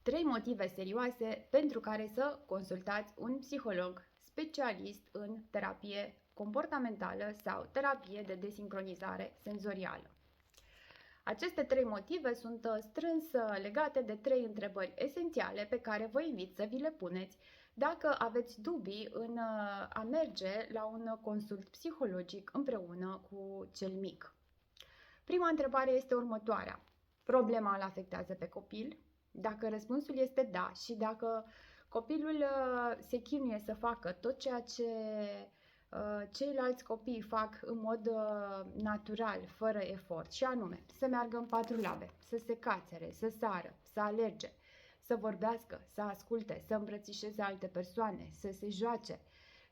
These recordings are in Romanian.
3 motive serioase pentru care să consultați un psiholog specialist în terapie comportamentală sau terapie de desincronizare senzorială. Aceste 3 motive sunt strâns legate de 3 întrebări esențiale pe care vă invit să vi le puneți dacă aveți dubii în a merge la un consult psihologic împreună cu cel mic. Prima întrebare este următoarea. Problema îl afectează pe copil? Dacă răspunsul este da și dacă copilul se chinuie să facă tot ceea ce ceilalți copii fac în mod natural, fără efort, și anume să meargă în 4 labe, să se cațere, să sară, să alerge, să vorbească, să asculte, să îmbrățișeze alte persoane, să se joace,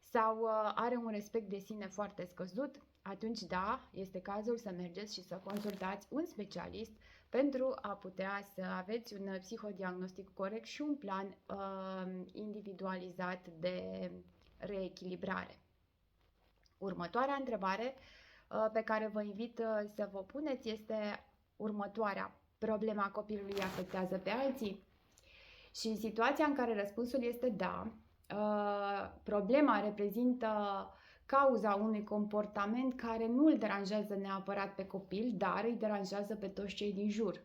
sau are un respect de sine foarte scăzut, atunci da, este cazul să mergeți și să consultați un specialist pentru a putea să aveți un psihodiagnostic corect și un plan individualizat de reechilibrare. Următoarea întrebare pe care vă invit să vă puneți este următoarea. Problema copilului afectează pe alții? Și în situația în care răspunsul este da, problema reprezintă cauza unui comportament care nu îl deranjează neapărat pe copil, dar îi deranjează pe toți cei din jur.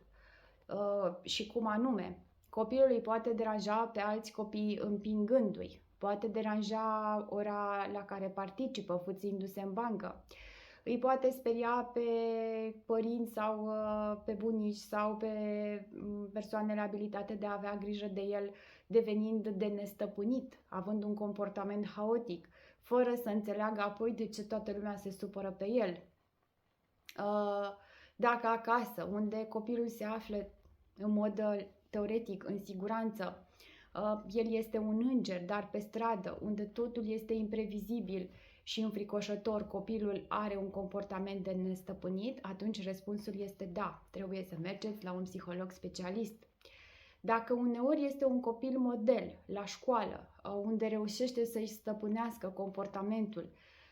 Și cum anume? Copilul îi poate deranja pe alți copii împingându-i, poate deranja ora la care participă, fuțindu-se în bancă, îi poate speria pe părinți sau pe bunici sau pe persoanele abilitate de a avea grijă de el, devenind de nestăpânit, având un comportament haotic, fără să înțeleagă apoi de ce toată lumea se supără pe el. Dacă acasă, unde copilul se află în mod teoretic în siguranță, el este un înger, dar pe stradă, unde totul este imprevizibil și înfricoșător, copilul are un comportament de nestăpânit, atunci răspunsul este da, trebuie să mergeți la un psiholog specialist. Dacă uneori este un copil model la școală, unde reușește să-și stăpânească comportamentul,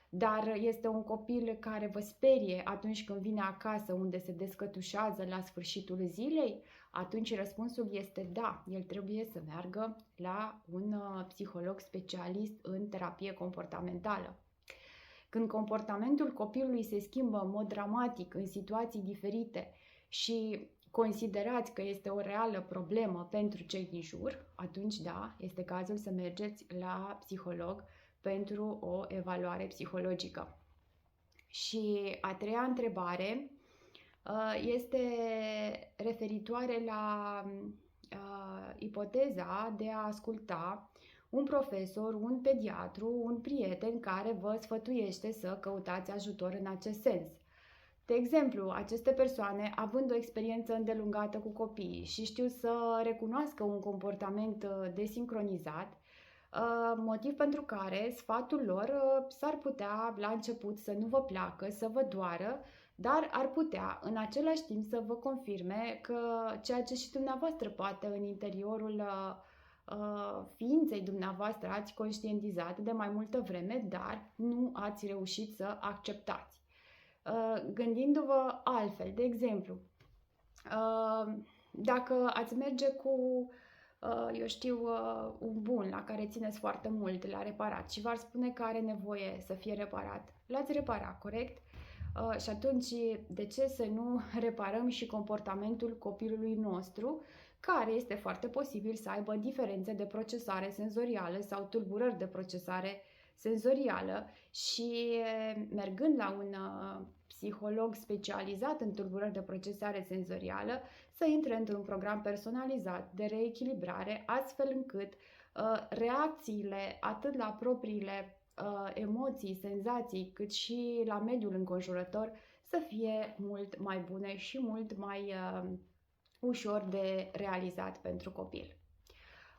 dar este un copil care vă sperie atunci când vine acasă, unde se descătușează la sfârșitul zilei, atunci răspunsul este da, el trebuie să meargă la un psiholog specialist în terapie comportamentală. Când comportamentul copilului se schimbă în mod dramatic în situații diferite și considerați că este o reală problemă pentru cei din jur, atunci da, este cazul să mergeți la psiholog pentru o evaluare psihologică. Și a treia întrebare este referitoare la ipoteza de a asculta un profesor, un pediatru, un prieten care vă sfătuiește să căutați ajutor în acest sens. De exemplu, aceste persoane, având o experiență îndelungată cu copiii și știu să recunoască un comportament desincronizat, motiv pentru care sfatul lor s-ar putea la început să nu vă placă, să vă doară, dar ar putea în același timp să vă confirme că ceea ce și dumneavoastră poate în interiorul ființei dumneavoastră ați conștientizat de mai multă vreme, dar nu ați reușit să acceptați. Gândindu-vă altfel, de exemplu, dacă ați merge cu, un bun la care țineți foarte mult, l-a reparat și v-ar spune că are nevoie să fie reparat, l-ați reparat, corect? Și atunci, de ce să nu reparăm și comportamentul copilului nostru, care este foarte posibil să aibă diferențe de procesare senzorială sau tulburări de procesare senzorială și mergând la un psiholog specializat în tulburări de procesare senzorială, să intre într-un program personalizat de reechilibrare, astfel încât reacțiile atât la propriile emoții, senzații, cât și la mediul înconjurător să fie mult mai bune și mult mai ușor de realizat pentru copil.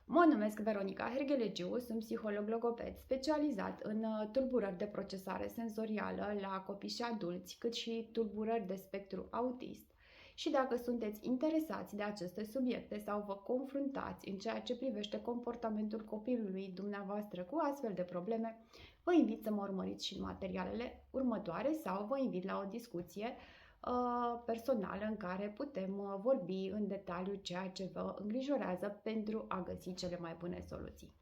Mă numesc Veronica Herghelegiu, sunt psiholog logoped specializat în tulburări de procesare senzorială la copii și adulți, cât și tulburări de spectru autist. Și dacă sunteți interesați de aceste subiecte sau vă confruntați în ceea ce privește comportamentul copilului dumneavoastră cu astfel de probleme, vă invit să mă urmăriți și în materialele următoare sau vă invit la o discuție personală în care putem vorbi în detaliu ceea ce vă îngrijorează pentru a găsi cele mai bune soluții.